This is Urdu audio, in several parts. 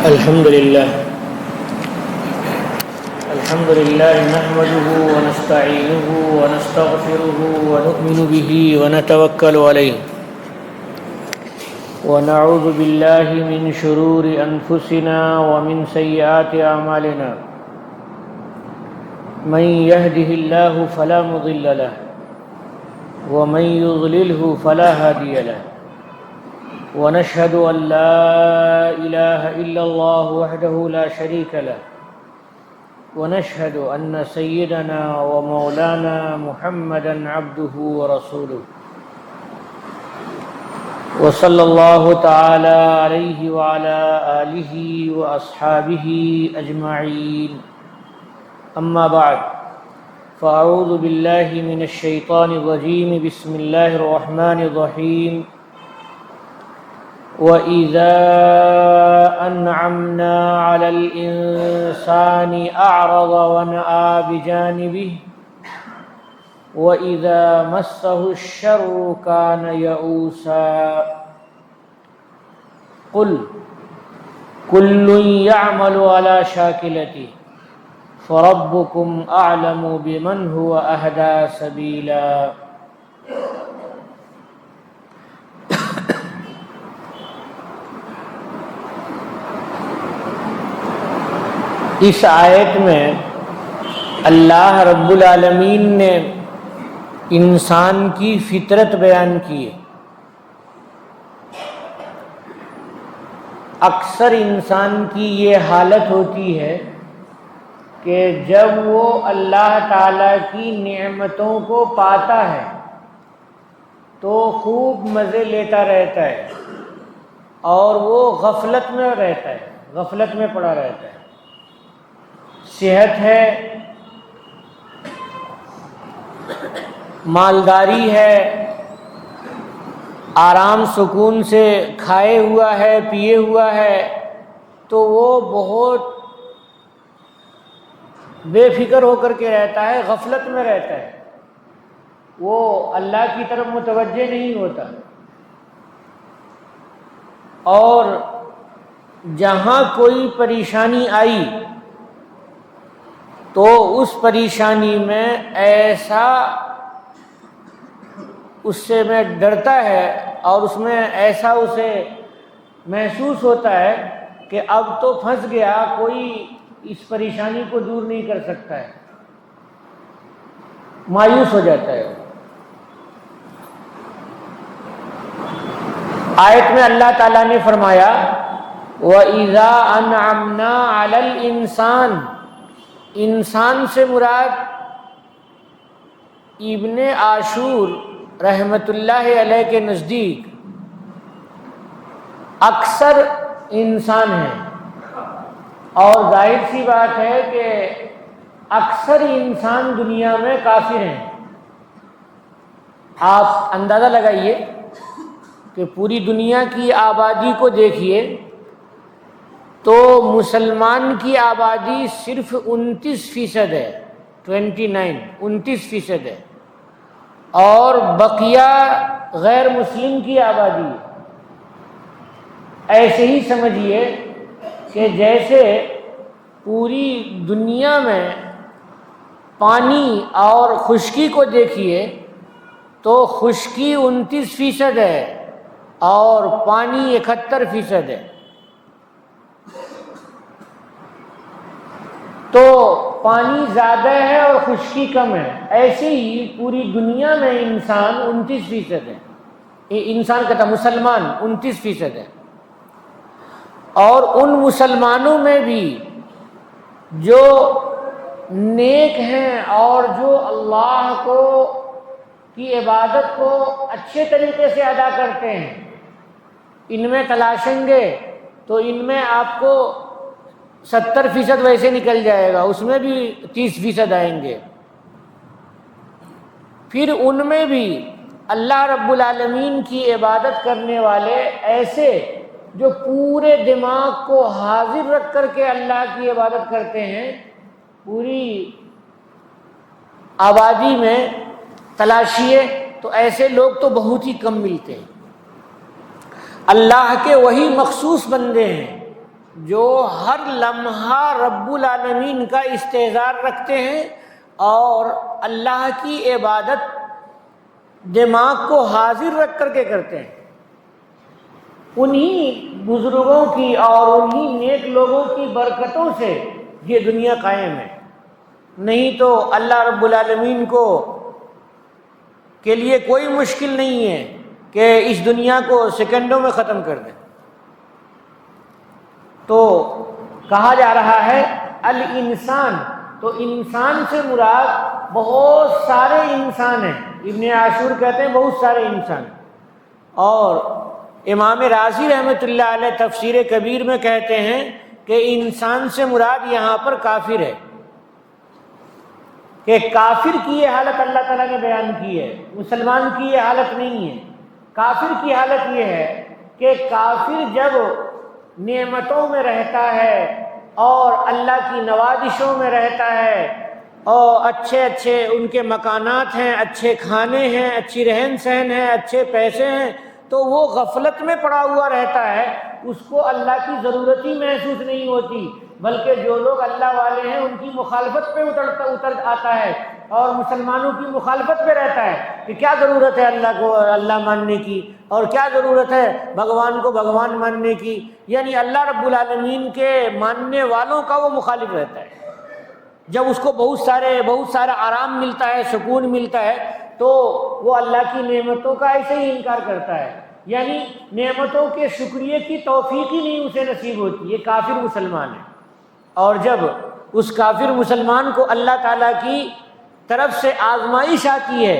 الحمد لله نحمده ونستعينه ونستغفره ونؤمن به ونتوكل عليه ونعوذ بالله من شرور أنفسنا ومن سيئات أعمالنا من يهده الله فلا مضل له ومن يضلله فلا هادي له ونشهد أن لا إله إلا الله وحده لا شريك له ونشهد أن سيدنا ومولانا محمدا عبده ورسوله وصلى الله تعالى عليه وعلى آله وأصحابه أجمعين أما بعد فأعوذ بالله من الشيطان الرجيم بسم الله الرحمن الرحيم وَإِذَا أَنْعَمْنَا عَلَى الْإِنسَانِ أَعْرَضَ وَنَأَىٰ بِجَانِبِهِ وَإِذَا مَسَّهُ الشَّرُّ كَانَ يَئُوسًا قُلْ كُلٌّ يَعْمَلُ عَلَىٰ شَاكِلَتِهِ فَرَبُّكُمْ أَعْلَمُ بِمَنْ هُوَ أَهْدَىٰ سَبِيلًا۔ اس آیت میں اللہ رب العالمین نے انسان کی فطرت بیان کی ہے۔ اکثر انسان کی یہ حالت ہوتی ہے کہ جب وہ اللہ تعالیٰ کی نعمتوں کو پاتا ہے تو خوب مزے لیتا رہتا ہے اور وہ غفلت میں رہتا ہے، غفلت میں پڑا رہتا ہے۔ صحت ہے، مالداری ہے، آرام سکون سے کھائے ہوا ہے، پیے ہوا ہے، تو وہ بہت بے فکر ہو کر کے رہتا ہے، غفلت میں رہتا ہے، وہ اللہ کی طرف متوجہ نہیں ہوتا۔ اور جہاں کوئی پریشانی آئی تو اس پریشانی میں ایسا اس سے میں ڈرتا ہے اور اس میں ایسا اسے محسوس ہوتا ہے کہ اب تو پھنس گیا، کوئی اس پریشانی کو دور نہیں کر سکتا ہے، مایوس ہو جاتا ہے۔ آیت میں اللہ تعالیٰ نے فرمایا وَإِذَا أَنْعَمْنَا عَلَى الْإِنسَانِ، انسان سے مراد ابن عاشور رحمۃ اللہ علیہ کے نزدیک اکثر انسان ہیں، اور ظاہر سی بات ہے کہ اکثر انسان دنیا میں کافر ہیں۔ آپ اندازہ لگائیے کہ پوری دنیا کی آبادی کو دیکھیے تو مسلمان کی آبادی صرف 29% ہے، 29% ہے، اور بقیہ غیر مسلم کی آبادی ہے۔ ایسے ہی سمجھیے کہ جیسے پوری دنیا میں پانی اور خشکی کو دیکھیے تو خشکی 29% ہے اور پانی 71% ہے، تو پانی زیادہ ہے اور خشکی کم ہے۔ ایسے ہی پوری دنیا میں انسان 29% ہے، انسان کہتا مسلمان 29% ہے، اور ان مسلمانوں میں بھی جو نیک ہیں اور جو اللہ کی عبادت کو اچھے طریقے سے ادا کرتے ہیں، ان میں تلاشیں گے تو ان میں آپ کو 70% ویسے نکل جائے گا، اس میں بھی 30% آئیں گے۔ پھر ان میں بھی اللہ رب العالمین کی عبادت کرنے والے ایسے جو پورے دماغ کو حاضر رکھ کر کے اللہ کی عبادت کرتے ہیں، پوری آبادی میں تلاشیے تو ایسے لوگ تو بہت ہی کم ملتے ہیں۔ اللہ کے وہی مخصوص بندے ہیں جو ہر لمحہ رب العالمین کا استحضار رکھتے ہیں اور اللہ کی عبادت دماغ کو حاضر رکھ کر کے کرتے ہیں، انہی بزرگوں کی اور انہی نیک لوگوں کی برکتوں سے یہ دنیا قائم ہے۔ نہیں تو اللہ رب العالمین کے لیے کوئی مشکل نہیں ہے کہ اس دنیا کو سیکنڈوں میں ختم کر دیں۔ تو کہا جا رہا ہے الانسان، تو انسان سے مراد بہت سارے انسان ہیں۔ ابن عاشور کہتے ہیں بہت سارے انسان، اور امام رازی رحمۃ اللہ علیہ تفسیر کبیر میں کہتے ہیں کہ انسان سے مراد یہاں پر کافر ہے، کہ کافر کی یہ حالت اللہ تعالیٰ نے بیان کی ہے، مسلمان کی یہ حالت نہیں ہے۔ کافر کی حالت یہ ہے کہ کافر جب نعمتوں میں رہتا ہے اور اللہ کی نوازشوں میں رہتا ہے اور اچھے ان کے مکانات ہیں، اچھے کھانے ہیں، اچھی رہن سہن ہے، اچھے پیسے ہیں، تو وہ غفلت میں پڑا ہوا رہتا ہے، اس کو اللہ کی ضرورت ہی محسوس نہیں ہوتی، بلکہ جو لوگ اللہ والے ہیں ان کی مخالفت پہ اتر آتا ہے اور مسلمانوں کی مخالفت پہ رہتا ہے کہ کیا ضرورت ہے اللہ کو اللہ ماننے کی، اور کیا ضرورت ہے بھگوان کو بھگوان ماننے کی، یعنی اللہ رب العالمین کے ماننے والوں کا وہ مخالف رہتا ہے۔ جب اس کو بہت سارا آرام ملتا ہے، سکون ملتا ہے، تو وہ اللہ کی نعمتوں کا ایسے ہی انکار کرتا ہے، یعنی نعمتوں کے شکریہ کی توفیق ہی نہیں اسے نصیب ہوتی۔ یہ کافر مسلمان ہے، اور جب اس کافر مسلمان کو اللہ تعالیٰ کی طرف سے آزمائش آتی ہے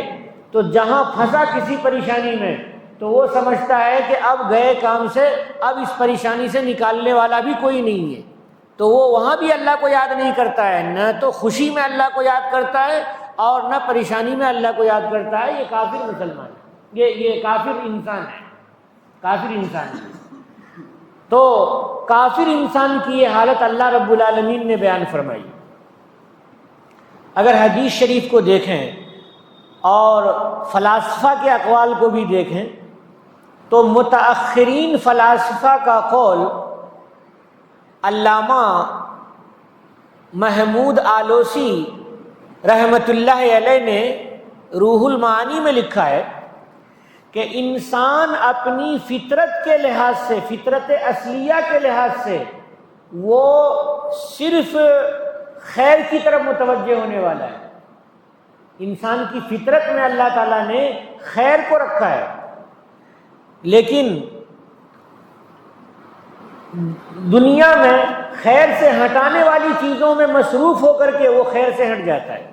تو جہاں پھنسا کسی پریشانی میں تو وہ سمجھتا ہے کہ اب گئے کام سے، اب اس پریشانی سے نکالنے والا بھی کوئی نہیں ہے، تو وہ وہاں بھی اللہ کو یاد نہیں کرتا ہے، نہ تو خوشی میں اللہ کو یاد کرتا ہے اور نہ پریشانی میں اللہ کو یاد کرتا ہے۔ یہ کافر مسلمان ہے، یہ کافر انسان ہے، کافر انسان ہے۔ تو کافر انسان کی یہ حالت اللہ رب العالمین نے بیان فرمائی۔ اگر حدیث شریف کو دیکھیں اور فلاسفہ کے اقوال کو بھی دیکھیں تو متأخرین فلاسفہ کا قول علامہ محمود آلوسی رحمۃ اللہ علیہ نے روح المعانی میں لکھا ہے کہ انسان اپنی فطرت کے لحاظ سے، فطرت اصلیہ کے لحاظ سے، وہ صرف خیر کی طرف متوجہ ہونے والا ہے۔ انسان کی فطرت میں اللہ تعالیٰ نے خیر کو رکھا ہے، لیکن دنیا میں خیر سے ہٹانے والی چیزوں میں مصروف ہو کر کے وہ خیر سے ہٹ جاتا ہے۔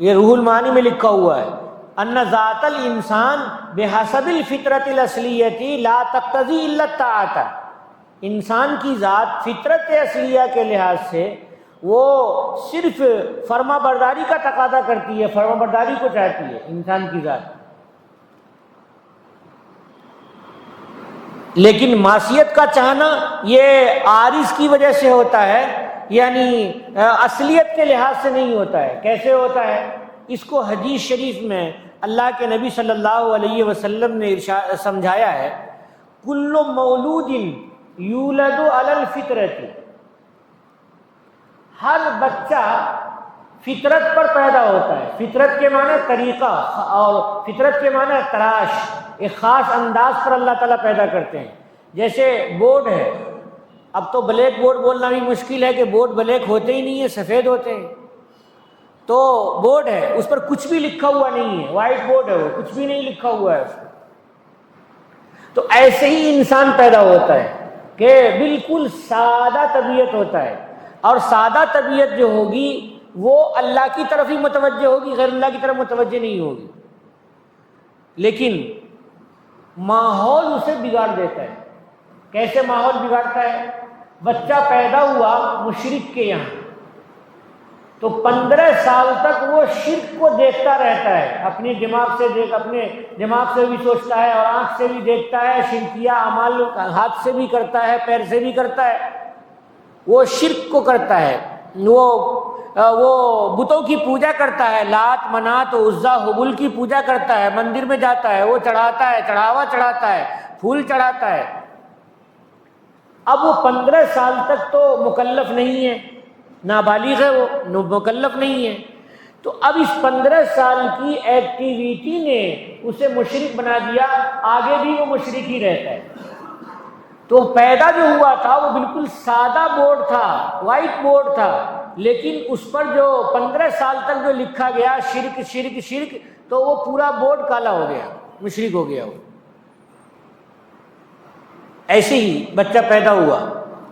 یہ روح المعانی میں لکھا ہوا ہے ان ذات الانسان بحسب الفطرت الاصلیۃ لا تقتضی الا الطاعۃ، انسان کی ذات فطرت اصلیہ کے لحاظ سے وہ صرف فرما برداری کا تقاضا کرتی ہے، فرما برداری کو چاہتی ہے انسان کی ذات، لیکن معصیت کا چاہنا یہ عارض کی وجہ سے ہوتا ہے، یعنی اصلیت کے لحاظ سے نہیں ہوتا ہے۔ کیسے ہوتا ہے؟ اس کو حدیث شریف میں اللہ کے نبی صلی اللہ علیہ وسلم نے سمجھایا ہے، کل مولود یولد علی الفطرۃ، ہر بچہ فطرت پر پیدا ہوتا ہے۔ فطرت کے معنی طریقہ، اور فطرت کے معنی تراش، ایک خاص انداز پر اللہ تعالیٰ پیدا کرتے ہیں۔ جیسے بورڈ ہے، اب تو بلیک بورڈ بولنا بھی مشکل ہے کہ بورڈ بلیک ہوتے ہی نہیں ہیں، سفید ہوتے ہیں، تو بورڈ ہے، اس پر کچھ بھی لکھا ہوا نہیں ہے، وائٹ بورڈ ہے، وہ کچھ بھی نہیں لکھا ہوا ہے اس پر۔ تو ایسے ہی انسان پیدا ہوتا ہے کہ بالکل سادہ طبیعت ہوتا ہے، اور سادہ طبیعت جو ہوگی وہ اللہ کی طرف ہی متوجہ ہوگی، غیر اللہ کی طرف متوجہ نہیں ہوگی، لیکن ماحول اسے بگاڑ دیتا ہے۔ کیسے ماحول بگاڑتا ہے؟ بچہ پیدا ہوا مشرک کے یہاں، تو 15 سال تک وہ شرک کو دیکھتا رہتا ہے، اپنے دماغ سے بھی سوچتا ہے اور آنکھ سے بھی دیکھتا ہے، شرکیہ اعمال ہاتھ سے بھی کرتا ہے، پیر سے بھی کرتا ہے، وہ شرک کو کرتا ہے، وہ بتوں کی پوجا کرتا ہے، لات منات عزا حبل کی پوجا کرتا ہے، مندر میں جاتا ہے، وہ چڑھاتا ہے، چڑھاوا چڑھاتا ہے، پھول چڑھاتا ہے، اب وہ 15 سال تک تو مکلف نہیں ہے، نابالغ ہے، وہ مکلف نہیں ہے، تو اب اس 15 سال کی ایکٹیویٹی نے اسے مشرک بنا دیا، آگے بھی وہ مشرک ہی رہتا ہے۔ تو پیدا جو ہوا تھا وہ بالکل سادہ بورڈ تھا، وائٹ بورڈ تھا، لیکن اس پر جو 15 سال تک جو لکھا گیا شرک شرک شرک، تو وہ پورا بورڈ کالا ہو گیا، مشرک ہو گیا وہ۔ ایسے ہی بچہ پیدا ہوا،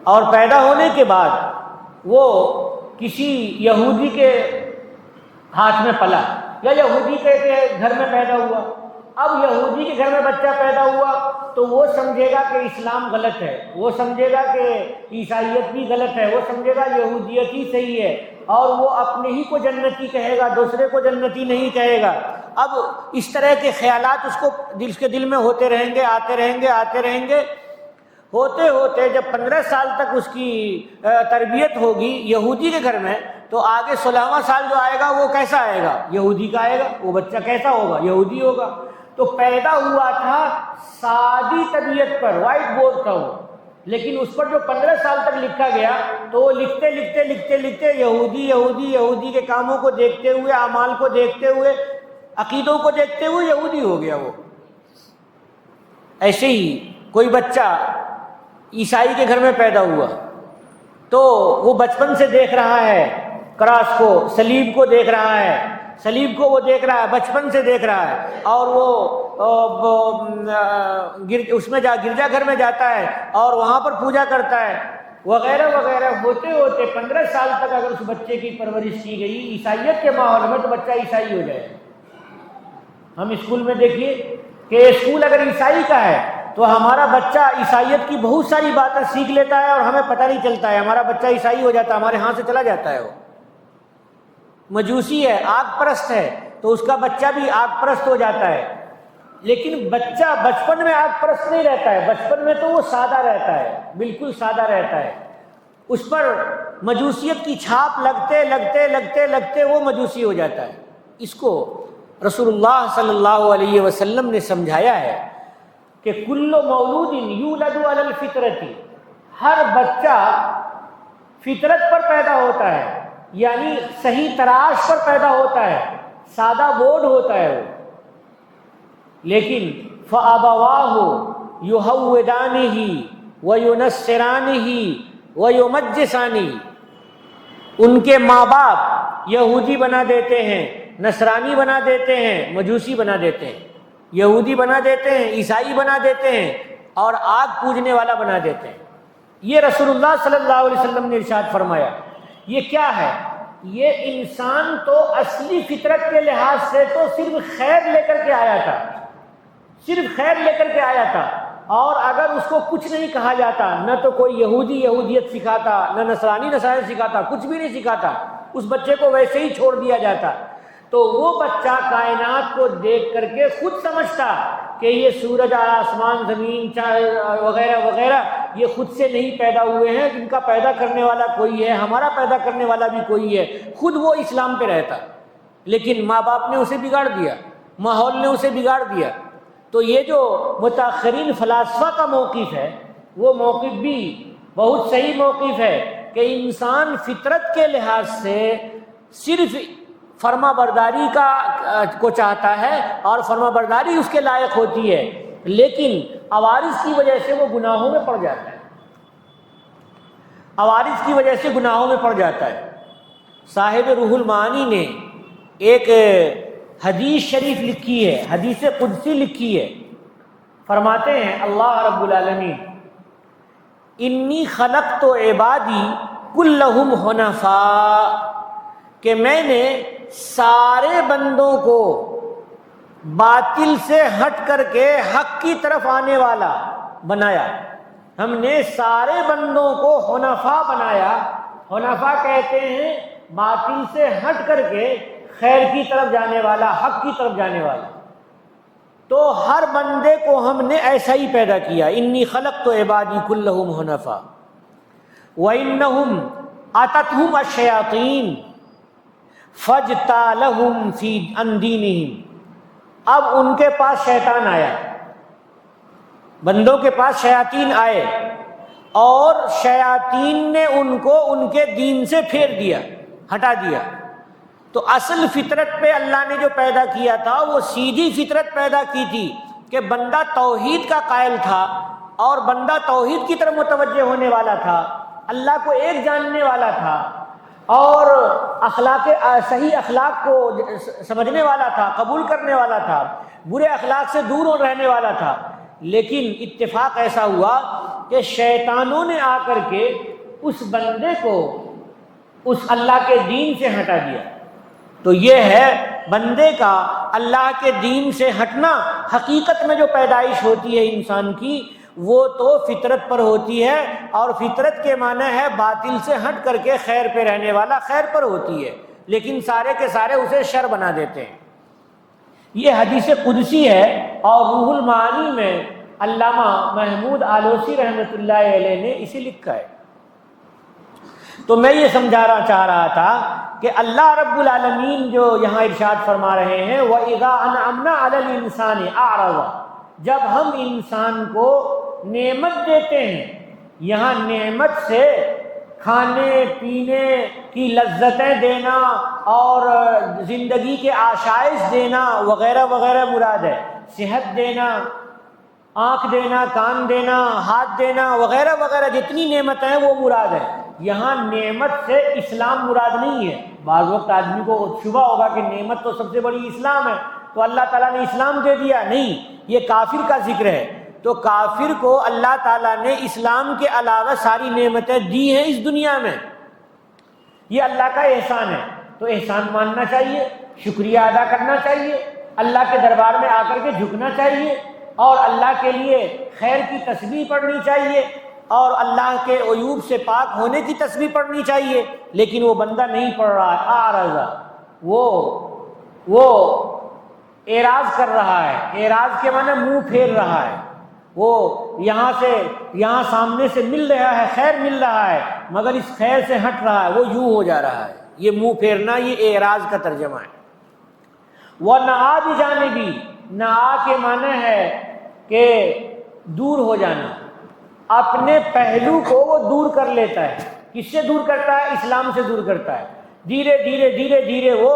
اور پیدا ہونے کے بعد وہ کسی یہودی کے ہاتھ میں پلا، یا یہودی کے گھر میں پیدا ہوا۔ اب یہودی کے گھر میں بچہ پیدا ہوا تو وہ سمجھے گا کہ اسلام غلط ہے، وہ سمجھے گا کہ عیسائیت بھی غلط ہے، وہ سمجھے گا یہودیت ہی صحیح ہے، اور وہ اپنے ہی کو جنتی کہے گا، دوسرے کو جنتی نہیں کہے گا۔ اب اس طرح کے خیالات اس کے دل میں ہوتے رہیں گے، آتے رہیں گے، آتے رہیں گے، ہوتے ہوتے جب 15 سال تک اس کی تربیت ہوگی یہودی کے گھر میں، تو آگے 16واں سال جو آئے گا وہ کیسا آئے گا؟ یہودی کا آئے گا۔ وہ بچہ کیسا ہوگا؟ یہودی ہوگا۔ تو پیدا ہوا تھا سادی طبیعت پر، وائٹ بورڈ تھا وہ، لیکن اس پر جو 15 سال تک لکھا گیا تو وہ لکھتے لکھتے لکھتے لکھتے یہودی یہودی یہودی کے کاموں کو دیکھتے ہوئے، اعمال کو دیکھتے ہوئے، عقیدوں کو دیکھتے ہوئے یہودی ہو گیا وہ۔ ایسے ہی کوئی بچہ عیسائی کے گھر میں پیدا ہوا تو وہ بچپن سے دیکھ رہا ہے کراس کو، صلیب کو دیکھ رہا ہے، صلیب کو وہ دیکھ رہا ہے، بچپن سے دیکھ رہا ہے، اور وہ اس میں گرجا گھر میں جاتا ہے اور وہاں پر پوجا کرتا ہے وغیرہ وغیرہ۔ ہوتے ہوتے 15 سال تک اگر اس بچے کی پرورش کی گئی عیسائیت کے ماحول میں تو بچہ عیسائی ہو جائے۔ ہم اسکول میں دیکھیے کہ اسکول اگر عیسائی کا ہے تو ہمارا بچہ عیسائیت کی بہت ساری باتیں سیکھ لیتا ہے اور ہمیں پتہ نہیں چلتا ہے، ہمارا بچہ عیسائی ہو جاتا ہے، ہمارے ہاں سے چلا جاتا ہے۔ وہ مجوسی ہے، آگ پرست ہے، تو اس کا بچہ بھی آگ پرست ہو جاتا ہے۔ لیکن بچہ بچپن میں آگ پرست نہیں رہتا ہے، بچپن میں تو وہ سادہ رہتا ہے، بالکل سادہ رہتا ہے، اس پر مجوسیت کی چھاپ لگتے لگتے لگتے لگتے وہ مجوسی ہو جاتا ہے۔ اس کو رسول اللہ صلی اللہ علیہ وسلم نے سمجھایا ہے کہ کل مولود یولد علی الفطرۃ، ہر بچہ فطرت پر پیدا ہوتا ہے، یعنی صحیح تراش پر پیدا ہوتا ہے، سادہ بورڈ ہوتا ہے وہ، لیکن فَأَبَوَاهُ يُهَوِّدَانِهِ وَيُنَصِّرَانِهِ وَيُمَجِّسَانِهِ، ان کے ماں باپ یہودی بنا دیتے ہیں، نصرانی بنا دیتے ہیں، مجوسی بنا دیتے ہیں، یہودی بنا دیتے ہیں، عیسائی بنا دیتے ہیں، اور آگ پوجنے والا بنا دیتے ہیں۔ یہ رسول اللہ صلی اللہ علیہ وسلم نے ارشاد فرمایا۔ یہ کیا ہے؟ یہ انسان تو اصلی فطرت کے لحاظ سے تو صرف خیر لے کر کے آیا تھا، صرف خیر لے کر کے آیا تھا، اور اگر اس کو کچھ نہیں کہا جاتا، نہ تو کوئی یہودی یہودیت سکھاتا، نہ نصرانی نصرانیت سکھاتا، کچھ بھی نہیں سکھاتا، اس بچے کو ویسے ہی چھوڑ دیا جاتا، تو وہ بچہ کائنات کو دیکھ کر کے خود سمجھتا کہ یہ سورج، آسمان، زمین وغیرہ وغیرہ یہ خود سے نہیں پیدا ہوئے ہیں، ان کا پیدا کرنے والا کوئی ہے، ہمارا پیدا کرنے والا بھی کوئی ہے، خود وہ اسلام پہ رہتا، لیکن ماں باپ نے اسے بگاڑ دیا، ماحول نے اسے بگاڑ دیا۔ تو یہ جو متاخرین فلاسفہ کا موقف ہے وہ موقف بھی بہت صحیح موقف ہے کہ انسان فطرت کے لحاظ سے صرف فرما برداری کو چاہتا ہے اور فرما برداری اس کے لائق ہوتی ہے، لیکن عوارض کی وجہ سے وہ گناہوں میں پڑ جاتا ہے، عوارض کی وجہ سے گناہوں میں پڑ جاتا ہے۔ صاحب روح المعانی نے ایک حدیث شریف لکھی ہے، حدیث قدسی لکھی ہے، فرماتے ہیں اللہ رب العالمین انی خلقت عبادی کلہم حنفاء، کہ میں نے سارے بندوں کو باطل سے ہٹ کر کے حق کی طرف آنے والا بنایا، ہم نے سارے بندوں کو حنفاء بنایا۔ حنفاء کہتے ہیں باطل سے ہٹ کر کے خیر کی طرف جانے والا، حق کی طرف جانے والا۔ تو ہر بندے کو ہم نے ایسا ہی پیدا کیا، انی خلقت عبادی کلہم حنفاء وَإِنَّهُمْ أَتَتْهُمْ الشَّيَاطِينُ فَاجْتَالَهُمْ فِي عَنْ دِينِهِمْ، اب ان کے پاس شیطان آیا، بندوں کے پاس شیاطین آئے اور شیاطین نے ان کو ان کے دین سے پھیر دیا، ہٹا دیا۔ تو اصل فطرت پہ اللہ نے جو پیدا کیا تھا وہ سیدھی فطرت پیدا کی تھی کہ بندہ توحید کا قائل تھا اور بندہ توحید کی طرف متوجہ ہونے والا تھا، اللہ کو ایک جاننے والا تھا اور صحیح اخلاق کو سمجھنے والا تھا، قبول کرنے والا تھا، برے اخلاق سے دور رہنے والا تھا۔ لیکن اتفاق ایسا ہوا کہ شیطانوں نے آ کر کے اس بندے کو اس اللہ کے دین سے ہٹا دیا۔ تو یہ ہے بندے کا اللہ کے دین سے ہٹنا۔ حقیقت میں جو پیدائش ہوتی ہے انسان کی وہ تو فطرت پر ہوتی ہے، اور فطرت کے معنی ہے باطل سے ہٹ کر کے خیر پہ رہنے والا، خیر پر ہوتی ہے، لیکن سارے کے سارے اسے شر بنا دیتے ہیں۔ یہ حدیث قدسی ہے، اور روح المعانی میں علامہ محمود آلوسی رحمۃ اللہ علیہ نے اسے لکھا ہے۔ تو میں یہ سمجھانا چاہ رہا تھا کہ اللہ رب العالمین جو یہاں ارشاد فرما رہے ہیں وَإِذَا أَنْعَمْنَا عَلَى الْإِنسَانِ أَعْرَضَ، جب ہم انسان کو نعمت دیتے ہیں، یہاں نعمت سے کھانے پینے کی لذتیں دینا اور زندگی کے آشائش دینا وغیرہ وغیرہ مراد ہے، صحت دینا، آنکھ دینا، کان دینا، ہاتھ دینا وغیرہ وغیرہ جتنی نعمتیں ہیں وہ مراد ہے۔ یہاں نعمت سے اسلام مراد نہیں ہے۔ بعض وقت آدمی کو شبہ ہوگا کہ نعمت تو سب سے بڑی اسلام ہے، تو اللہ تعالیٰ نے اسلام دے دیا، نہیں، یہ کافر کا ذکر ہے۔ تو کافر کو اللہ تعالیٰ نے اسلام کے علاوہ ساری نعمتیں دی ہیں اس دنیا میں، یہ اللہ کا احسان ہے۔ تو احسان ماننا چاہیے، شکریہ ادا کرنا چاہیے، اللہ کے دربار میں آ کر کے جھکنا چاہیے، اور اللہ کے لیے خیر کی تسبیح پڑھنی چاہیے، اور اللہ کے عیوب سے پاک ہونے کی تسبیح پڑھنی چاہیے۔ لیکن وہ بندہ نہیں پڑھ رہا ہے، اعرض، وہ اعراض کر رہا ہے۔ اعراض کے معنی منہ پھیر رہا ہے، وہ یہاں سامنے سے مل رہا ہے، خیر مل رہا ہے، مگر اس خیر سے ہٹ رہا ہے، وہ یوں ہو جا رہا ہے۔ یہ منہ پھیرنا یہ اعراض کا ترجمہ ہے۔ وَنَعَا بِجَانِبِی، نعا کے معنی ہے کہ دور ہو جانا، اپنے پہلو کو وہ دور کر لیتا ہے۔ کس سے دور کرتا ہے؟ اسلام سے دور کرتا ہے۔ دھیرے دھیرے دھیرے دھیرے وہ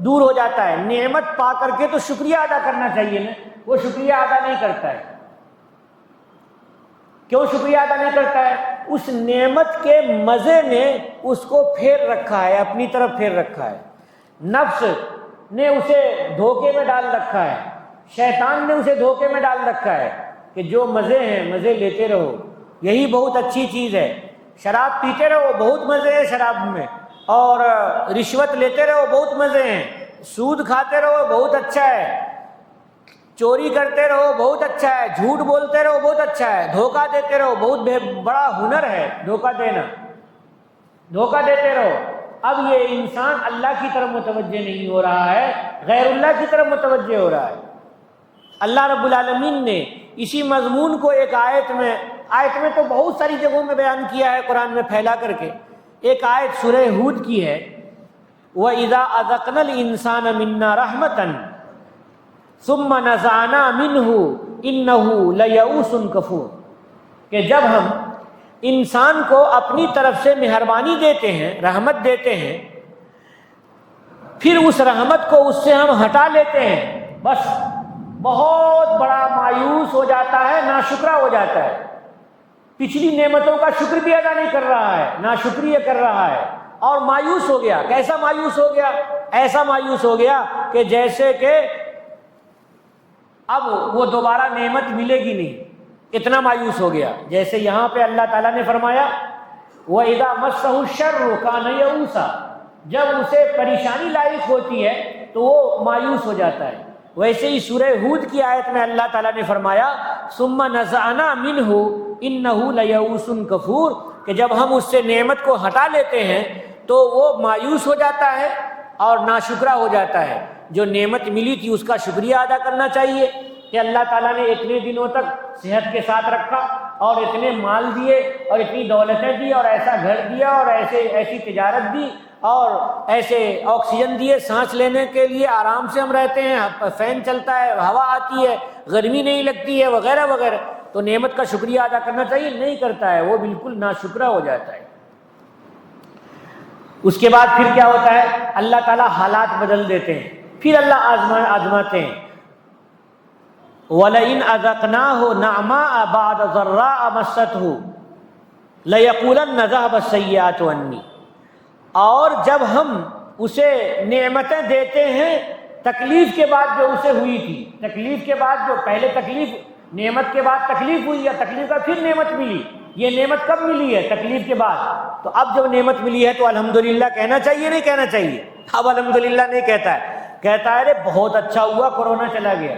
دور ہو جاتا ہے۔ نعمت پا کر کے تو شکریہ ادا کرنا چاہیے نا، وہ شکریہ ادا نہیں کرتا ہے۔ کیوں شکریہ ادا نہیں کرتا ہے؟ اس نعمت کے مزے نے اس کو پھیر رکھا ہے، اپنی طرف پھیر رکھا ہے۔ نفس نے اسے دھوکے میں ڈال رکھا ہے، شیطان نے اسے دھوکے میں ڈال رکھا ہے کہ جو مزے ہیں مزے لیتے رہو، یہی بہت اچھی چیز ہے۔ شراب پیتے رہو، بہت مزے ہیں شراب میں، اور رشوت لیتے رہو، بہت مزے ہیں۔ سود کھاتے رہو، بہت اچھا ہے۔ چوری کرتے رہو، بہت اچھا ہے۔ جھوٹ بولتے رہو، بہت اچھا ہے۔ دھوکہ دیتے رہو، بہت بڑا ہنر ہے دھوکہ دینا، دھوکہ دیتے رہو۔ اب یہ انسان اللہ کی طرف متوجہ نہیں ہو رہا ہے، غیر اللہ کی طرف متوجہ ہو رہا ہے۔ اللہ رب العالمین نے اسی مضمون کو ایک آیت میں تو بہت ساری جگہوں میں بیان کیا ہے قرآن میں پھیلا کر کے۔ ایک آیت سورہ ہود کی ہے، وَإِذَا أَذَقْنَا الْإِنسَانَ مِنَّا رَحْمَةً ثُمَّ نَزَعْنَا مِنْهُ إِنَّهُ لَيَئُوسٌ كَفُورٌ، کہ جب ہم انسان کو اپنی طرف سے مہربانی دیتے ہیں، رحمت دیتے ہیں، پھر اس رحمت کو اس سے ہم ہٹا لیتے ہیں، بس بہت بڑا مایوس ہو جاتا ہے، ناشکرا ہو جاتا ہے۔ پچھلی نعمتوں کا شکر بھی ادا نہیں کر رہا ہے، ناشکریہ کر رہا ہے، اور مایوس ہو گیا۔ کیسا مایوس ہو گیا؟ ایسا مایوس ہو گیا کہ جیسے کہ اب وہ دوبارہ نعمت ملے گی نہیں، اتنا مایوس ہو گیا۔ جیسے یہاں پہ اللہ تعالیٰ نے فرمایا وَإِذَا مَسَّهُ الشَّرُّ كَانَ يَئُوسًا، جب اسے پریشانی لاحق ہوتی ہے تو وہ مایوس ہو جاتا ہے۔ ویسے ہی سورہ ہود کی آیت میں اللہ تعالیٰ نے فرمایا ثُمَّ نَزَعْنَا مِنْهُ إِنَّهُ لَيَئُوسٌ كَفُورٌ، کہ جب ہم اس سے نعمت کو ہٹا لیتے ہیں تو وہ مایوس ہو جاتا ہے اور ناشکرا ہو جاتا ہے۔ جو نعمت ملی تھی اس کا شکریہ ادا کرنا چاہیے کہ اللہ تعالیٰ نے اتنے دنوں تک صحت کے ساتھ رکھا، اور اتنے مال دیے، اور اتنی دولتیں دی، اور ایسا گھر دیا، اور ایسی تجارت دی، اور ایسے آکسیجن دیے، سانس لینے کے لیے آرام سے ہم رہتے ہیں، فین چلتا ہے، ہوا آتی ہے، گرمی نہیں لگتی ہے، وغیرہ وغیرہ۔ تو نعمت کا شکریہ ادا کرنا چاہیے، نہیں کرتا ہے وہ بالکل ناشکرا ہو جاتا ہے۔ اس کے بعد پھر کیا ہوتا ہے، اللہ تعالیٰ حالات بدل دیتے ہیں، پھر اللہ آزماتے ہیں۔ وَلَئِنْ أَذَقْنَاهُ نَعْمَاءَ بَعْدَ ضَرَّاءَ مَسَّتْهُ لَيَقُولَنَّ ذَهَبَ السَّيِّئَاتُ عَنِّي، اور جب ہم اسے نعمتیں دیتے ہیں تکلیف کے بعد جو اسے ہوئی تھی، تکلیف کے بعد جو پہلے تکلیف، نعمت کے بعد تکلیف ہوئی یا تکلیف کا پھر نعمت ملی، یہ نعمت کب ملی ہے؟ تکلیف کے بعد۔ تو اب جب نعمت ملی ہے تو الحمدللہ کہنا چاہیے نہیں کہنا چاہیے؟ اب الحمدللہ نہیں کہتا ہے، کہتا ہے ارے بہت اچھا ہوا کورونا چلا گیا،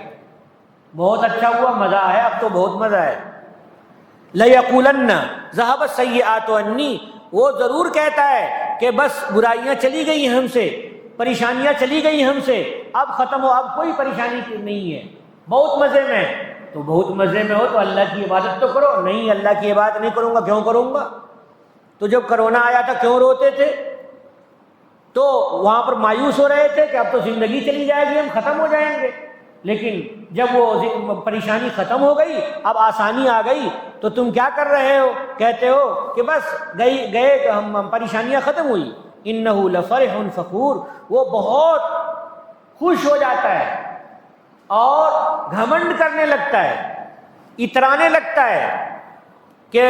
بہت اچھا ہوا، مزہ ہے، اب تو بہت مزہ ہے۔ لَيَقُولَنَّ ذَهَبَ السَّيِّئَاتُ عَنِّي، وہ ضرور کہتا ہے کہ بس برائیاں چلی گئی ہم سے، پریشانیاں چلی گئی ہم سے، اب ختم ہو، اب کوئی پریشانی نہیں ہے، بہت مزے میں۔ تو بہت مزے میں ہو تو اللہ کی عبادت تو کرو۔ نہیں، اللہ کی عبادت نہیں کروں گا، کیوں کروں گا؟ تو جب کرونا آیا تھا کیوں روتے تھے؟ تو وہاں پر مایوس ہو رہے تھے کہ اب تو زندگی چلی جائے گی، ہم ختم ہو جائیں گے۔ لیکن جب وہ پریشانی ختم ہو گئی، اب آسانی آ گئی، تو تم کیا کر رہے ہو؟ کہتے ہو کہ بس گئے ہم، پریشانیاں ختم ہوئی۔ انہ لفرح فخور، وہ بہت خوش ہو جاتا ہے اور گھمنڈ کرنے لگتا ہے، اترانے لگتا ہے کہ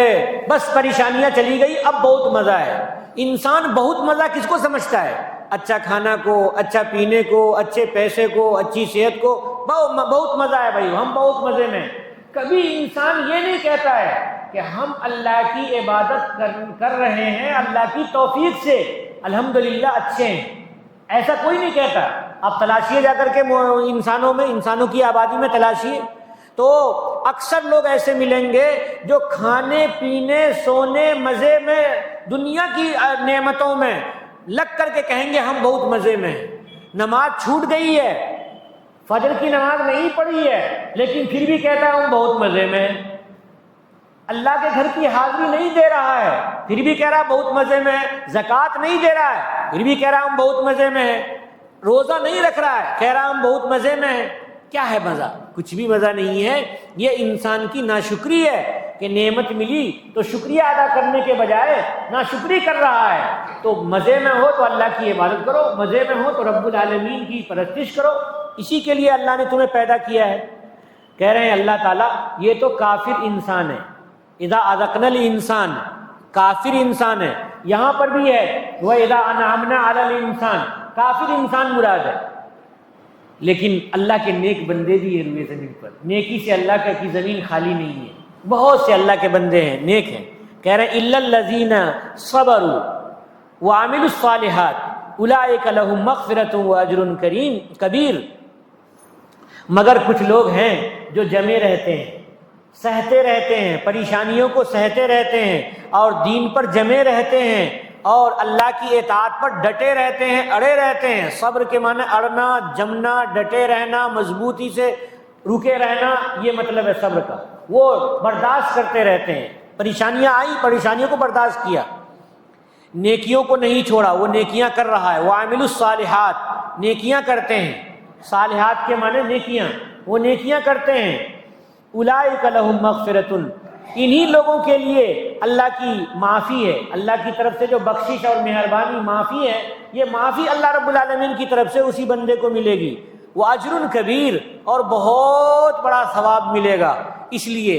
بس پریشانیاں چلی گئی، اب بہت مزہ ہے۔ انسان بہت مزہ کس کو سمجھتا ہے؟ اچھا کھانا کو، اچھا پینے کو، اچھے پیسے کو، اچھی صحت کو، بہت مزہ ہے بھائی، ہم بہت مزے میں۔ کبھی انسان یہ نہیں کہتا ہے کہ ہم اللہ کی عبادت کر رہے ہیں اللہ کی توفیق سے، الحمدللہ اچھے ہیں، ایسا کوئی نہیں کہتا۔ آپ تلاشیے جا کر کے انسانوں کی آبادی میں تلاشیے، تو اکثر لوگ ایسے ملیں گے جو کھانے پینے سونے مزے میں دنیا کی نعمتوں میں لگ کر کے کہیں گے ہم بہت مزے میں ہیں۔ نماز چھوٹ گئی ہے، فجر کی نماز نہیں پڑھی ہے، لیکن پھر بھی کہتا ہوں بہت مزے میں۔ اللہ کے گھر کی حاضری نہیں دے رہا ہے، پھر بھی کہہ رہا بہت مزے میں ہے۔ زکوٰۃ نہیں دے رہا ہے، پھر بھی کہہ رہا ہوں بہت مزے میں ہے۔ روزہ نہیں رکھ رہا ہے، کہہ رہا ہوں بہت مزے میں ہے۔ کیا ہے مزہ؟ کچھ بھی مزہ نہیں ہے۔ یہ انسان کی ناشکری ہے کہ نعمت ملی تو شکریہ ادا کرنے کے بجائے ناشکری کر رہا ہے۔ تو مزے میں ہو تو اللہ کی عبادت کرو، مزے میں ہو تو رب العالمین کی پرستش کرو، اسی کے لیے اللہ نے تمہیں پیدا کیا ہے۔ کہہ رہے ہیں اللہ تعالیٰ یہ تو کافر انسان ہے، اذا اذقنا الانسان، کافر انسان ہے۔ یہاں پر بھی ہے وَإِذَا أَنْعَمْنَا عَلَى الْإِنسَانِ، کافر انسان مراد ہے، لیکن اللہ کے نیک بندے بھی ہیں روئے زمین پر۔ نیکی سے اللہ کی زمین خالی نہیں ہے، بہت سے اللہ کے بندے ہیں، نیک ہیں۔ کہہ رہے ہیں إِلَّا الَّذِينَ صَبَرُوا وَعَمِلُوا الصَّالِحَاتِ أُولَٰئِكَ لَهُم مَّغْفِرَةٌ وَأَجْرٌ كَبِيرٌ، مگر کچھ لوگ ہیں جو جمے رہتے ہیں، سہتے رہتے ہیں، پریشانیوں کو سہتے رہتے ہیں اور دین پر جمے رہتے ہیں اور اللہ کی اطاعت پر ڈٹے رہتے ہیں، اڑے رہتے ہیں۔ صبر کے معنی اڑنا، جمنا، ڈٹے رہنا، مضبوطی سے رکے رہنا، یہ مطلب ہے صبر کا۔ وہ برداشت کرتے رہتے ہیں، پریشانیاں آئیں، پریشانیوں کو برداشت کیا، نیکیوں کو نہیں چھوڑا، وہ نیکیاں کر رہا ہے۔ وَعَمِلُوا الصَّالِحَاتِ، نیکیاں کرتے ہیں، صالحات کے معنی نیکیاں، وہ نیکیاں کرتے ہیں۔ اولئک لہم مغفرۃ، انہی لوگوں کے لیے اللہ کی معافی ہے، اللہ کی طرف سے جو بخشش اور مہربانی معافی ہے، یہ معافی اللہ رب العالمین کی طرف سے اسی بندے کو ملے گی۔ واجر کبیر، اور بہت بڑا ثواب ملے گا۔ اس لیے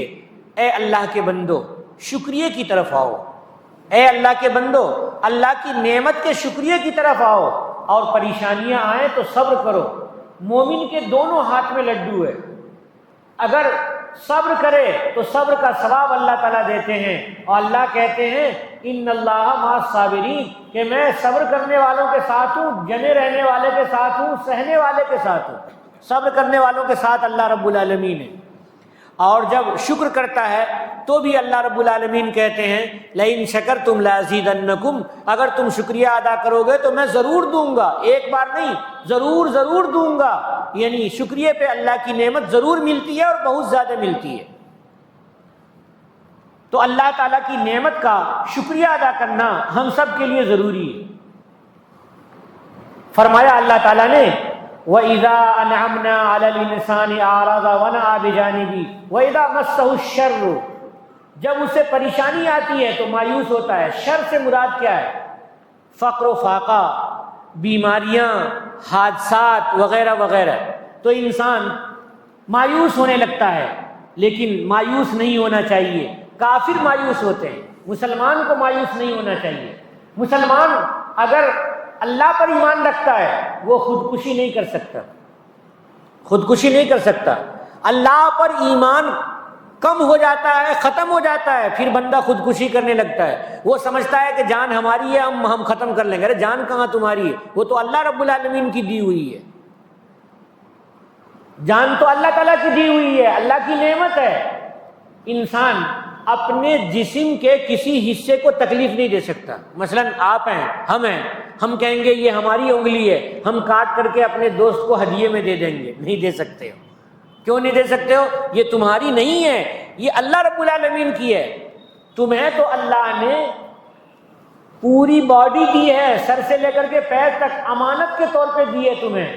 اے اللہ کے بندو شکریہ کی طرف آؤ، اے اللہ کے بندو اللہ کی نعمت کے شکریہ کی طرف آؤ، اور پریشانیاں آئیں تو صبر کرو۔ مومن کے دونوں ہاتھ میں لڈو ہے، اگر صبر کرے تو صبر کا ثواب اللہ تعالیٰ دیتے ہیں، اور اللہ کہتے ہیں ان اللہ مع الصابرین، کہ میں صبر کرنے والوں کے ساتھ ہوں، جنے رہنے والے کے ساتھ ہوں، سہنے والے کے ساتھ ہوں۔ صبر کرنے والوں کے ساتھ اللہ رب العالمین ہے۔ اور جب شکر کرتا ہے تو بھی اللہ رب العالمین کہتے ہیں لئن شکرتم لازیدنکم، اگر تم شکریہ ادا کرو گے تو میں ضرور دوں گا، ایک بار نہیں، ضرور ضرور دوں گا۔ یعنی شکریہ پہ اللہ کی نعمت ضرور ملتی ہے اور بہت زیادہ ملتی ہے۔ تو اللہ تعالیٰ کی نعمت کا شکریہ ادا کرنا ہم سب کے لیے ضروری ہے۔ فرمایا اللہ تعالیٰ نے وَإِذَا أَنْعَمْنَا عَلَى الْإِنسَانِ أَعْرَضَ وَنَأَىٰ بِجَانِبِهِ وَإِذَا مَسَّهُ الشَّرُّ، جب اسے پریشانی آتی ہے تو مایوس ہوتا ہے۔ شر سے مراد کیا ہے؟ فقر و فاقہ، بیماریاں، حادثات وغیرہ وغیرہ۔ تو انسان مایوس ہونے لگتا ہے، لیکن مایوس نہیں ہونا چاہیے۔ کافر مایوس ہوتے ہیں، مسلمان کو مایوس نہیں ہونا چاہیے۔ مسلمان اگر اللہ پر ایمان رکھتا ہے وہ خودکشی نہیں کر سکتا، خودکشی نہیں کر سکتا۔ اللہ پر ایمان کم ہو جاتا ہے، ختم ہو جاتا ہے، پھر بندہ خودکشی کرنے لگتا ہے۔ وہ سمجھتا ہے کہ جان ہماری ہے، ہم ختم کر لیں گے۔ ارے جان کہاں تمہاری ہے؟ وہ تو اللہ رب العالمین کی دی ہوئی ہے۔ جان تو اللہ تعالیٰ کی دی ہوئی ہے، اللہ کی نعمت ہے۔ انسان اپنے جسم کے کسی حصے کو تکلیف نہیں دے سکتا۔ مثلا آپ ہیں، ہم کہیں گے یہ ہماری انگلی ہے، ہم کاٹ کر کے اپنے دوست کو ہدیے میں دے دیں گے، نہیں دے سکتے ہو۔ کیوں نہیں دے سکتے ہو؟ یہ تمہاری نہیں ہے، یہ اللہ رب العالمین کی ہے۔ تمہیں تو اللہ نے پوری باڈی دی ہے، سر سے لے کر کے پیر تک امانت کے طور پہ دی ہے تمہیں،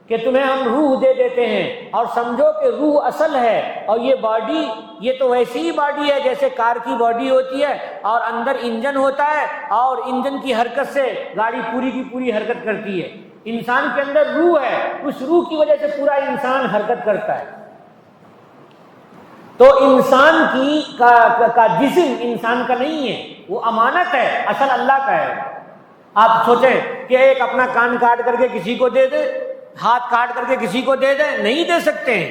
کہ تمہیں ہم روح دے دیتے ہیں، اور سمجھو کہ روح اصل ہے، اور یہ باڈی یہ تو ویسی ہی باڈی ہے جیسے کار کی باڈی ہوتی ہے، اور اندر انجن ہوتا ہے، اور انجن کی حرکت سے گاڑی پوری کی پوری حرکت کرتی ہے۔ انسان کے اندر روح ہے، اس روح کی وجہ سے پورا انسان حرکت کرتا ہے۔ تو انسان کا جسم انسان کا نہیں ہے، وہ امانت ہے، اصل اللہ کا ہے۔ آپ سوچیں کہ ایک اپنا کان کاٹ کر کے کسی کو دے دے، ہاتھ کاٹ کر کے کسی کو دے دیں، نہیں دے سکتے ہیں۔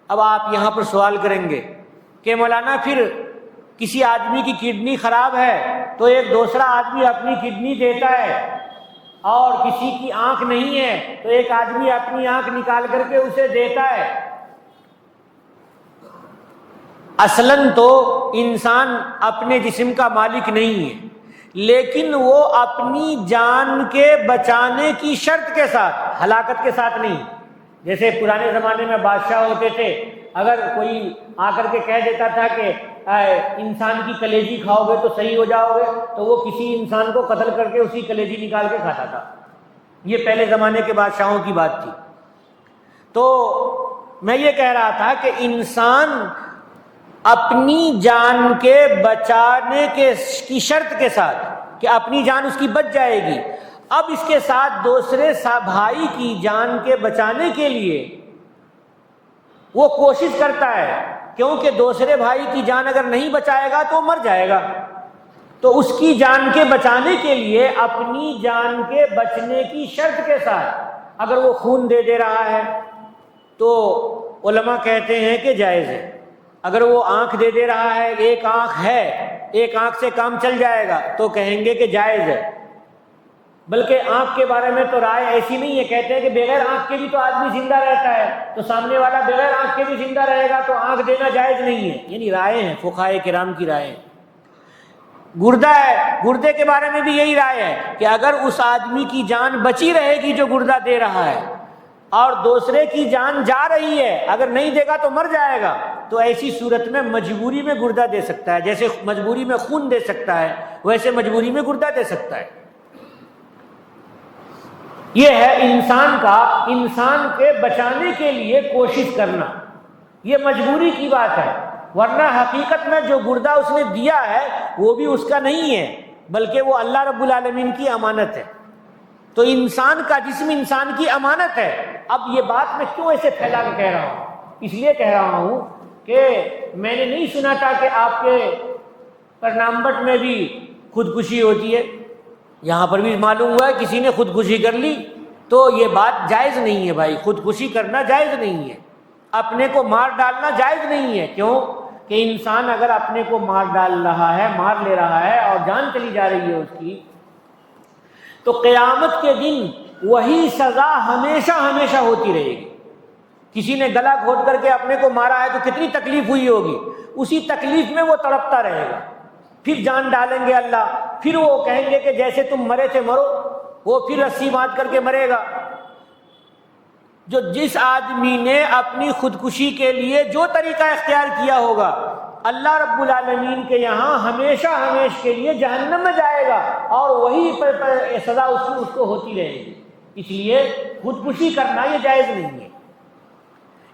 اب آپ یہاں پر سوال کریں گے کہ مولانا پھر کسی آدمی کی کڈنی خراب ہے تو ایک دوسرا آدمی اپنی کڈنی دیتا ہے، اور کسی کی آنکھ نہیں ہے تو ایک آدمی اپنی آنکھ نکال کر کے اسے دیتا ہے۔ اصلاً تو انسان اپنے جسم کا مالک نہیں ہے، لیکن وہ اپنی جان کے بچانے کی شرط کے ساتھ، ہلاکت کے ساتھ نہیں۔ جیسے پرانے زمانے میں بادشاہ ہوتے تھے، اگر کوئی آ کر کے کہہ دیتا تھا کہ انسان کی کلیجی کھاؤ گے تو صحیح ہو جاؤ گے، تو وہ کسی انسان کو قتل کر کے اسی کلیجی نکال کے کھاتا تھا۔ یہ پہلے زمانے کے بادشاہوں کی بات تھی۔ تو میں یہ کہہ رہا تھا کہ انسان اپنی جان کے بچانے کی شرط کے ساتھ کہ اپنی جان اس کی بچ جائے گی، اب اس کے ساتھ دوسرے بھائی کی جان کے بچانے کے لیے وہ کوشش کرتا ہے، کیونکہ دوسرے بھائی کی جان اگر نہیں بچائے گا تو مر جائے گا۔ تو اس کی جان کے بچانے کے لیے اپنی جان کے بچنے کی شرط کے ساتھ اگر وہ خون دے رہا ہے تو علماء کہتے ہیں کہ جائز ہے۔ اگر وہ آنکھ دے رہا ہے، ایک آنکھ ہے، ایک آنکھ سے کام چل جائے گا تو کہیں گے کہ جائز ہے۔ بلکہ آنکھ کے بارے میں تو رائے ایسی نہیں ہے، کہتے ہیں کہ بغیر آنکھ کے بھی تو آدمی زندہ رہتا ہے، تو سامنے والا بغیر آنکھ کے بھی زندہ رہے گا تو آنکھ دینا جائز نہیں ہے۔ یعنی رائے ہیں، فقہائے کرام کی رائے ہیں۔ گردہ ہے، گردے کے بارے میں بھی یہی رائے ہے کہ اگر اس آدمی کی جان بچی رہے گی جو گردہ دے رہا ہے، اور دوسرے کی جان جا رہی ہے، اگر نہیں دے گا تو مر جائے گا، تو ایسی صورت میں مجبوری میں گردہ دے سکتا ہے۔ جیسے مجبوری میں خون دے سکتا ہے، ویسے مجبوری میں گردہ دے سکتا ہے۔ یہ ہے انسان کے بچانے کے لیے کوشش کرنا، یہ مجبوری کی بات ہے۔ ورنہ حقیقت میں جو گردہ اس نے دیا ہے وہ بھی اس کا نہیں ہے، بلکہ وہ اللہ رب العالمین کی امانت ہے۔ تو انسان کا جسم انسان کی امانت ہے۔ اب یہ بات میں کیوں ایسے پھیلا کے کہہ رہا ہوں؟ اس لیے کہہ رہا ہوں کہ میں نے نہیں سنا تھا کہ آپ کے کرنامبٹ میں بھی خودکشی ہوتی ہے۔ یہاں پر بھی معلوم ہوا ہے کسی نے خودکشی کر لی، تو یہ بات جائز نہیں ہے بھائی، خودکشی کرنا جائز نہیں ہے، اپنے کو مار ڈالنا جائز نہیں ہے۔ کیوں کہ انسان اگر اپنے کو مار ڈال رہا ہے، مار لے رہا ہے، اور جان چلی جا رہی ہے اس کی، تو قیامت کے دن وہی سزا ہمیشہ ہمیشہ ہوتی رہے گی۔ کسی نے گلا گھونٹ کر کے اپنے کو مارا ہے تو کتنی تکلیف ہوئی ہوگی، اسی تکلیف میں وہ تڑپتا رہے گا۔ پھر جان ڈالیں گے اللہ، پھر وہ کہیں گے کہ جیسے تم مرے تھے مرو، وہ پھر رسی باندھ کر کے مرے گا۔ جس آدمی نے اپنی خودکشی کے لیے جو طریقہ اختیار کیا ہوگا، اللہ رب العالمین کے یہاں ہمیشہ ہمیشہ کے لیے جہنم میں جائے گا، اور وہی سزا اس کو ہوتی رہے گی۔ اس لیے خودکشی کرنا یہ جائز نہیں ہے۔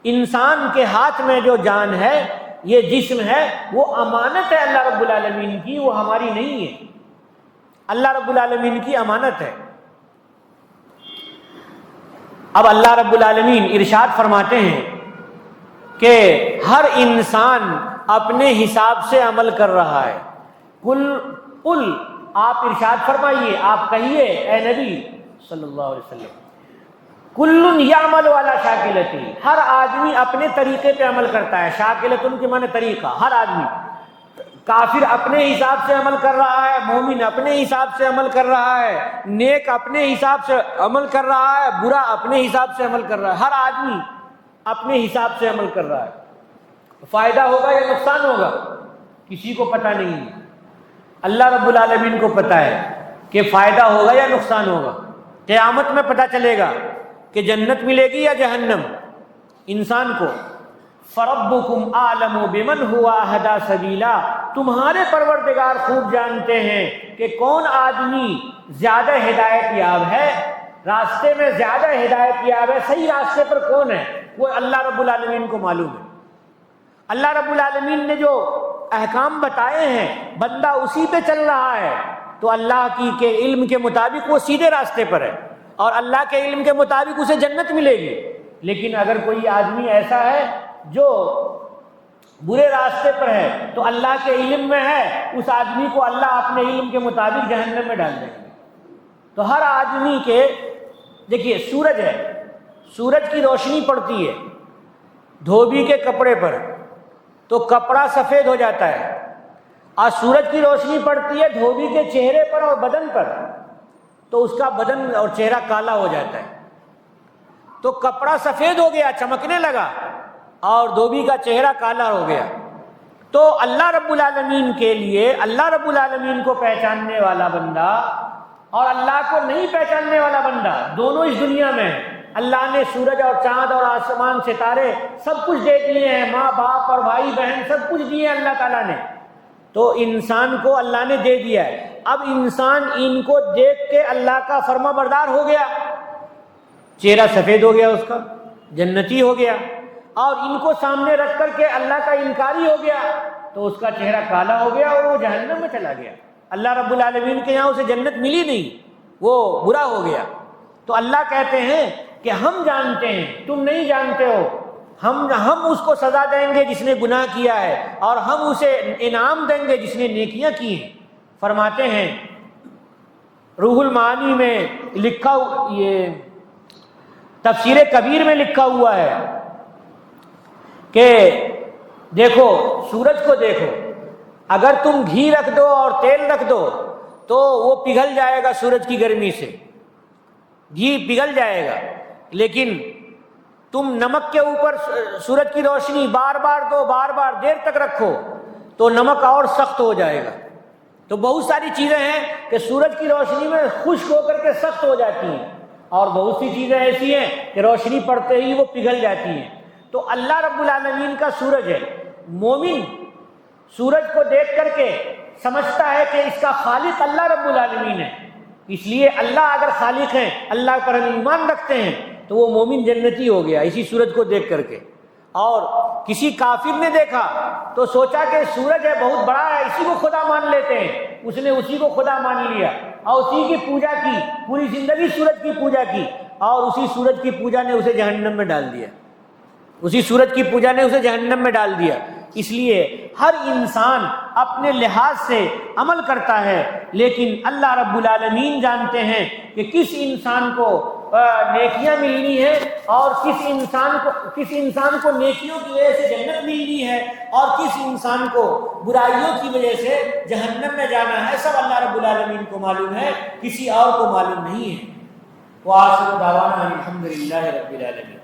انسان کے ہاتھ میں جو جان ہے، یہ جسم ہے، وہ امانت ہے اللہ رب العالمین کی، وہ ہماری نہیں ہے، اللہ رب العالمین کی امانت ہے۔ اب اللہ رب العالمین ارشاد فرماتے ہیں کہ ہر انسان اپنے حساب سے عمل کر رہا ہے۔ قل آپ ارشاد فرمائیے، آپ کہیے اے نبی صلی اللہ علیہ وسلم، کل یعمل علی شاکلتی، ہر آدمی اپنے طریقے پہ عمل کرتا ہے۔ شاکلتن کے معنی طریقہ، ہر آدمی، کافر اپنے حساب سے عمل کر رہا ہے، مومن اپنے حساب سے عمل کر رہا ہے، نیک اپنے حساب سے عمل کر رہا ہے، برا اپنے حساب سے عمل کر رہا ہے، ہر آدمی اپنے حساب سے عمل کر رہا ہے۔ فائدہ ہوگا یا نقصان ہوگا کسی کو پتہ نہیں ہے، اللہ رب العالمین کو پتہ ہے کہ فائدہ ہوگا یا نقصان ہوگا۔ قیامت میں پتہ چلے گا کہ جنت ملے گی یا جہنم انسان کو۔ فَرَبُّكُمْ أَعْلَمُ بِمَنْ هُوَ أَهْدَىٰ سَبِيلًا، تمہارے پروردگار خوب جانتے ہیں کہ کون آدمی زیادہ ہدایت یاب ہے، راستے میں زیادہ ہدایت یاب ہے، صحیح راستے پر کون ہے، وہ اللہ رب العالمین کو معلوم ہے۔ اللہ رب العالمین نے جو احکام بتائے ہیں، بندہ اسی پہ چل رہا ہے تو اللہ کے علم کے مطابق وہ سیدھے راستے پر ہے، اور اللہ کے علم کے مطابق اسے جنت ملے گی۔ لیکن اگر کوئی آدمی ایسا ہے جو برے راستے پر ہے تو اللہ کے علم میں ہے، اس آدمی کو اللہ اپنے علم کے مطابق جہنم میں ڈال دیں گے۔ تو ہر آدمی کے، دیکھیے سورج ہے، سورج کی روشنی پڑتی ہے دھوبی کے کپڑے پر تو کپڑا سفید ہو جاتا ہے، اور سورج کی روشنی پڑتی ہے دھوبی کے چہرے پر اور بدن پر تو اس کا بدن اور چہرہ کالا ہو جاتا ہے۔ تو کپڑا سفید ہو گیا، چمکنے لگا، اور دھوبی کا چہرہ کالا ہو گیا۔ تو اللہ رب العالمین کے لیے، اللہ رب العالمین کو پہچاننے والا بندہ اور اللہ کو نہیں پہچاننے والا بندہ دونوں اس دنیا میں ہیں۔ اللہ نے سورج اور چاند اور آسمان ستارے سب کچھ دے دیے ہیں، ماں باپ اور بھائی بہن سب کچھ دیے اللہ تعالیٰ نے، تو انسان کو اللہ نے دے دیا ہے۔ اب انسان ان کو دیکھ کے اللہ کا فرما بردار ہو گیا، چہرہ سفید ہو گیا، اس کا جنتی ہو گیا، اور ان کو سامنے رکھ کر کے اللہ کا انکاری ہو گیا تو اس کا چہرہ کالا ہو گیا اور وہ جہنم میں چلا گیا۔ اللہ رب العالمین کے یہاں اسے جنت ملی نہیں، وہ برا ہو گیا۔ تو اللہ کہتے ہیں کہ ہم جانتے ہیں، تم نہیں جانتے ہو، ہم اس کو سزا دیں گے جس نے گناہ کیا ہے، اور ہم اسے انعام دیں گے جس نے نیکیاں کی ہیں۔ فرماتے ہیں روح المعانی میں لکھا، یہ تفسیر کبیر میں لکھا ہوا ہے کہ دیکھو سورج کو دیکھو، اگر تم گھی رکھ دو اور تیل رکھ دو تو وہ پگھل جائے گا سورج کی گرمی سے، گھی پگھل جائے گا، لیکن تم نمک کے اوپر سورج کی روشنی بار بار دو، بار بار دیر تک رکھو تو نمک اور سخت ہو جائے گا۔ تو بہت ساری چیزیں ہیں کہ سورج کی روشنی میں خشک ہو کر کے سخت ہو جاتی ہیں، اور بہت سی چیزیں ایسی ہیں کہ روشنی پڑتے ہی وہ پگھل جاتی ہیں۔ تو اللہ رب العالمین کا سورج ہے، مومن سورج کو دیکھ کر کے سمجھتا ہے کہ اس کا خالق اللہ رب العالمین ہے، اس لیے اللہ اگر خالق ہیں، اللہ پر ہم ایمان رکھتے ہیں تو وہ مومن جنتی ہو گیا اسی سورج کو دیکھ کر کے۔ اور کسی کافر نے دیکھا تو سوچا کہ سورج ہے بہت بڑا ہے، اسی کو خدا مان لیتے ہیں، اس نے اسی کو خدا مان لیا اور اسی کی پوجا کی، پوری زندگی سورج کی پوجا کی، اور اسی سورج کی پوجا نے اسے جہنم میں ڈال دیا، اسی سورج کی پوجا نے اسے جہنم میں ڈال دیا۔ اس لیے ہر انسان اپنے لحاظ سے عمل کرتا ہے، لیکن اللہ رب العالمین جانتے ہیں کہ کس انسان کو نیکیاں ملنی ہے اور کس انسان کو نیکیوں کی وجہ سے جنت ملنی ہے، اور کس انسان کو برائیوں کی وجہ سے جہنم میں جانا ہے، سب اللہ رب العالمین کو معلوم ہے، کسی اور کو معلوم نہیں ہے۔ وآخر دعوانا الحمد للہ رب العالمین۔